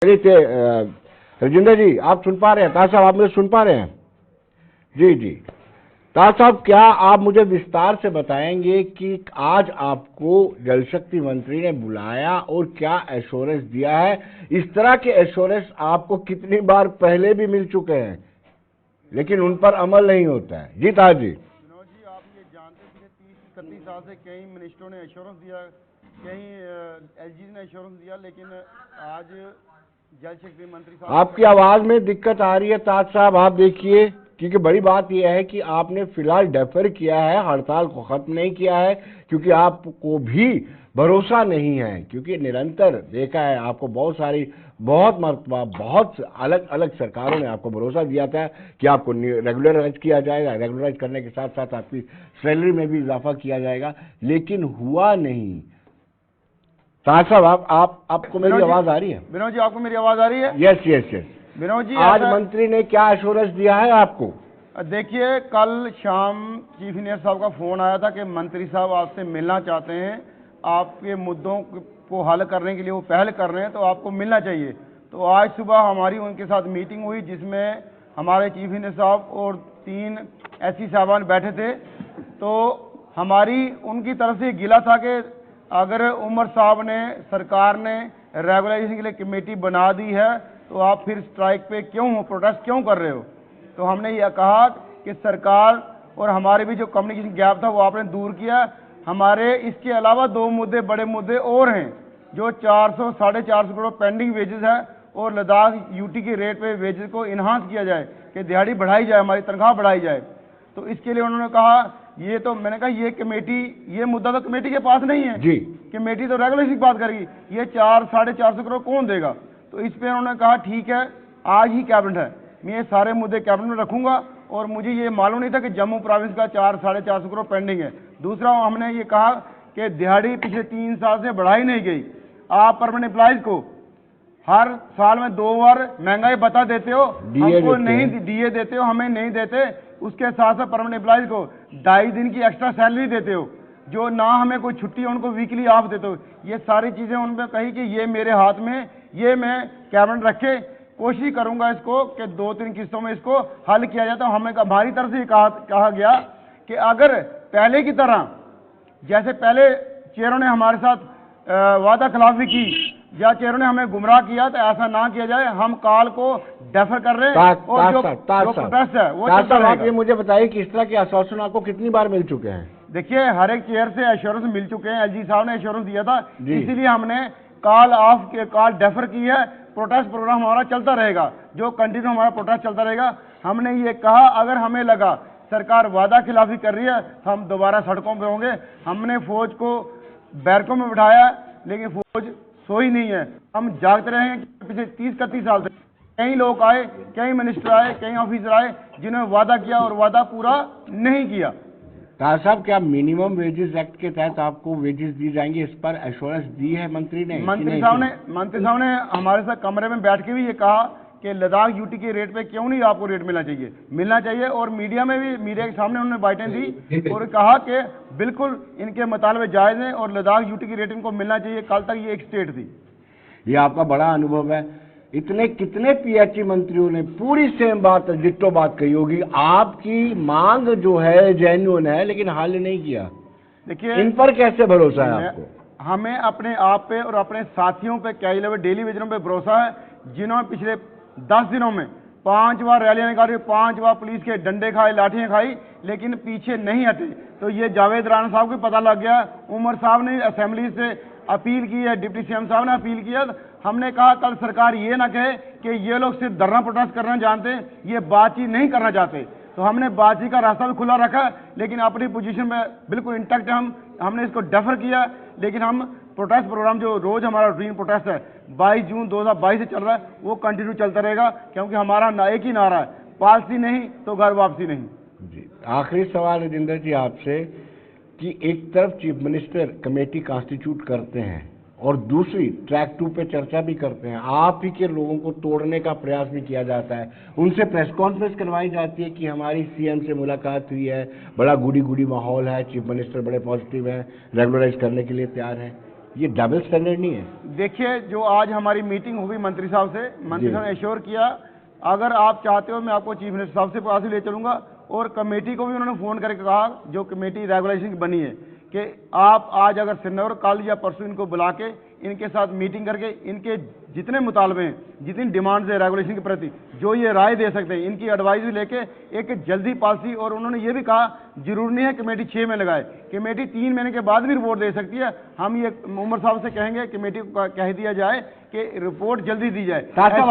राजेंद्र जी, आप सुन पा रहे हैं? ताज साहब, आप मुझे सुन पा रहे हैं? जी जी। ताज साहब, क्या आप मुझे विस्तार से बताएंगे कि आज आपको जल शक्ति मंत्री ने बुलाया और क्या एश्योरेंस दिया है? इस तरह के एश्योरेंस आपको कितनी बार पहले भी मिल चुके हैं, लेकिन उन पर अमल नहीं होता है। जी ताज जी। विनोद जी, आप ये जानते थे 30-31 साल से कई मिनिस्टरों ने एश्योरेंस दिया, कई एसजी ने एश्योरेंस दिया, लेकिन आज जल शक्ति मंत्री साहब, आपकी आवाज में दिक्कत आ रही है ताज साहब, आप देखिए, क्योंकि बड़ी बात यह है कि आपने फिलहाल डेफर किया है, हड़ताल को खत्म नहीं किया है, क्योंकि आपको भी भरोसा नहीं है, क्योंकि निरंतर देखा है आपको बहुत मरतबा बहुत अलग अलग सरकारों ने आपको भरोसा दिया था कि आपको रेगुलराइज किया जाएगा, रेगुलराइज करने के साथ साथ आपकी सैलरी में भी इजाफा किया जाएगा, लेकिन हुआ नहीं। ताज साहब, आपको मेरी आवाज आ रही है? विनोद जी, आपको मेरी आवाज आ रही है? Yes yes yes. Vinod ji, आज मंत्री ने क्या एश्योरेंस दिया है आपको? देखिए, कल शाम चीफ इंजीनियर साहब का फोन आया था कि मंत्री साहब आपसे मिलना चाहते हैं, आपके मुद्दों को हल करने के लिए वो पहल कर रहे हैं, तो आपको मिलना चाहिए। तो आज सुबह हमारी उनके साथ मीटिंग हुई, जिसमें हमारे चीफ इंजीनियर साहब और 3 एससी साहबान बैठे थे। तो हमारी उनकी तरफ से गिला था कि अगर उमर साहब ने, सरकार ने रेगुलाइजेशन के लिए कमेटी बना दी है, तो आप फिर स्ट्राइक पे क्यों हो, प्रोटेस्ट क्यों कर रहे हो? तो हमने यह कहा कि सरकार और हमारे भी जो कम्युनिकेशन गैप था वो आपने दूर किया। हमारे इसके अलावा 2 मुद्दे, बड़े मुद्दे और हैं, जो 400-450 करोड़ पेंडिंग वेजेस है, और लद्दाख यूटी के रेट पे वेजेस को इन्हांस किया जाए, कि दिहाड़ी बढ़ाई जाए, हमारी तनख्वाह बढ़ाई जाए। तो इसके लिए उन्होंने कहा, ये तो मैंने कहा ये कमेटी, ये मुद्दा तो कमेटी के पास नहीं है जी, कमेटी तो रेगुलेशन की बात करेगी, ये 400-450 करोड़ कौन देगा? तो इस पे उन्होंने कहा ठीक है, आज ही कैबिनेट है, मैं ये सारे मुद्दे कैबिनेट में रखूंगा, और मुझे ये मालूम नहीं था कि जम्मू प्रोविंस का 400-450 करोड़ पेंडिंग है। दूसरा, हमने ये कहा कि दिहाड़ी पिछले 3 साल से बढ़ाई नहीं गई, आप परमानेंट एम्प्लॉइज को हर साल में 2 बार महंगाई बता देते हो, हमको नहीं डीए देते हो, हमें नहीं देते। उसके साथ साथ परमानेंट एम्प्लॉइज को 2.5 दिन की एक्स्ट्रा सैलरी देते हो, जो ना हमें कोई छुट्टी है उनको वीकली ऑफ देते हो। ये सारी चीजें उनमें कही कि ये मेरे हाथ में, ये मैं कैबिनेट रखे कोशिश करूंगा इसको कि 2-3 किस्तों में इसको हल किया जाए। तो हमें हमारी तरफ से कहा गया कि अगर पहले की तरह, जैसे पहले चेयरों ने हमारे साथ वादा खिलाफी की या चेयरों ने हमें गुमराह किया, तो ऐसा ना किया जाए। हम कॉल को डेफर कर रहे हैं, और जो प्रोटेस्ट है वो चलता रहेगा। ये मुझे बताइए कि इस तरह के आश्वासन आपको कितनी बार मिल चुके हैं? देखिए, हर एक चेयर से एश्योरेंस मिल चुके हैं, एलजी साहब ने एश्योरेंस दिया था, इसीलिए हमने कॉल ऑफ के कॉल डेफर की है। प्रोटेस्ट प्रोग्राम हमारा चलता रहेगा, जो कंटिन्यू हमारा प्रोटेस्ट चलता रहेगा। हमने ये कहा, अगर हमें लगा सरकार वादा खिलाफी कर रही है, हम दोबारा सड़कों पे होंगे। हमने फौज को बैरकों में बिठाया, लेकिन फौज सोई नहीं है, हम जागते रहे हैं। पिछले 30-31 साल से कई लोग आए, कई मिनिस्टर आए, कई ऑफिसर आए, जिन्होंने वादा किया और वादा पूरा नहीं किया। ताज साहब, क्या मिनिमम वेजेस एक्ट के तहत आपको वेजेस दी जाएंगे, इस पर एश्योरेंस दी है मंत्री ने? मंत्री साहब ने हमारे साथ कमरे में बैठ के भी ये कहा कि लद्दाख यूटी के रेट पे क्यों नहीं आपको रेट मिलना चाहिए। और मीडिया में भी, मीडिया के सामने उन्होंने बाइटें दी और कहा कि बिल्कुल इनके मुतालबे जायज हैं और लद्दाख यूटी की रेट इनको मिलना चाहिए। कल तक ये एक स्टेट थी। ये आपका बड़ा अनुभव है, इतने कितने पीएचई मंत्रियों ने पूरी सेम बात, डिट्टो बात कही होगी। आपकी मांग जो है जेन्युइन है, लेकिन हल नहीं किया। देखिए, इन पर कैसे भरोसा है आपको? हमें अपने आप पे और अपने साथियों पे, कैरी लेवल डेली वेजरों पे भरोसा है, जिन्होंने पिछले 10 दिनों में 5 बार रैलियां निकाली, 5 बार पुलिस के डंडे खाए, लाठियां खाई, लेकिन पीछे नहीं हटे। तो ये जावेद राणा साहब को पता लग गया, उमर साहब ने असेंबली से अपील की है, डिप्टी सीएम साहब ने अपील किया। हमने कहा कल सरकार ये ना कहे कि ये लोग सिर्फ धरना प्रोटेस्ट करना जानते हैं, ये बातचीत नहीं करना चाहते। तो हमने बातचीत का रास्ता भी खुला रखा, लेकिन अपनी पोजीशन में बिल्कुल इंटैक्ट है। हमने इसको डेफर किया, लेकिन हम प्रोटेस्ट प्रोग्राम जो रोज हमारा रूटीन प्रोटेस्ट है 22 जून 2022 से चल रहा है, वो कंटिन्यू चलता रहेगा, क्योंकि हमारा एक ही नारा है, पॉलिसी नहीं तो घर वापसी नहीं। जी, आखिरी सवाल राजेंद्र जी आपसे, कि एक तरफ चीफ मिनिस्टर कमेटी कॉन्स्टिट्यूट करते हैं और दूसरी ट्रैक 2 पे चर्चा भी करते हैं, आप ही के लोगों को तोड़ने का प्रयास भी किया जाता है, उनसे प्रेस कॉन्फ्रेंस करवाई जाती है कि हमारी सीएम से मुलाकात हुई है, बड़ा गुडी गुडी माहौल है, चीफ मिनिस्टर बड़े पॉजिटिव हैं, रेगुलराइज करने के लिए तैयार हैं। ये डबल स्टैंडर्ड नहीं है? देखिए, जो आज हमारी मीटिंग हुई मंत्री साहब से, मंत्री साहब ने एश्योर किया, अगर आप चाहते हो मैं आपको चीफ मिनिस्टर साहब से पास ही ले चलूंगा, और कमेटी को भी उन्होंने फ़ोन करके कहा, जो कमेटी रेगुलेशन की बनी है, कि आप आज अगर श्रीनगर कल या परसों इनको बुला के इनके साथ मीटिंग करके इनके जितने मुतालबे हैं, जितनी डिमांड्स है रेगुलेशन के प्रति, जो ये राय दे सकते हैं, इनकी एडवाइस लेके एक जल्दी पॉलिसी। और उन्होंने ये भी कहा, जरूर नहीं है कमेटी 6 महीने लगाए, कमेटी 3 महीने के बाद भी रिपोर्ट दे सकती है। हम ये उमर साहब से कहेंगे, कमेटी को कह दिया जाए कि रिपोर्ट जल्दी दी जाए। साहब,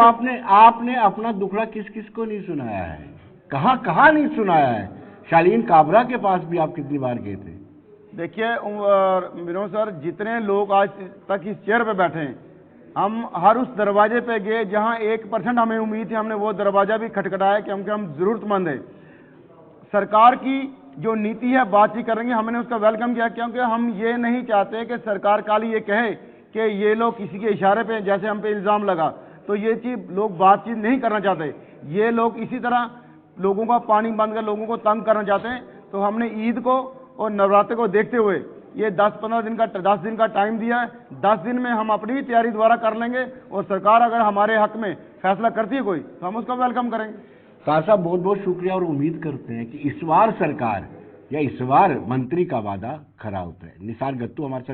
आपने अपना दुखड़ा किस किस को नहीं सुनाया है? कहाँ नहीं सुनाया है? शालीन काबरा के पास भी आप कितनी बार गए थे? देखिए विनोद सर, जितने लोग आज तक इस चेयर पे बैठे हैं, हम हर उस दरवाजे पे गए जहां 1% हमें उम्मीद थी, हमने वो दरवाजा भी खटखटाया कि हम जरूरतमंद है। सरकार की जो नीति है बातचीत करेंगे, हमने उसका वेलकम किया, क्योंकि हम ये नहीं चाहते कि सरकार काली ये कहे कि ये लोग किसी के इशारे पे, जैसे हम पे इल्ज़ाम लगा, तो ये चीज़ लोग बातचीत नहीं करना चाहते। ये लोग इसी तरह लोगों का पानी बंद कर लोगों को तंग करना चाहते हैं। तो हमने ईद को और नवरात्र को देखते हुए ये 10 दिन का टाइम दिया है। 10 दिन में हम अपनी भी तैयारी दोबारा कर लेंगे, और सरकार अगर हमारे हक में फैसला करती है कोई, तो हम उसका वेलकम करेंगे। साहब, बहुत बहुत शुक्रिया, और उम्मीद करते हैं कि इस बार सरकार या इस बार मंत्री का वादा खरा होता है। निसार गत्तू हमारे साथ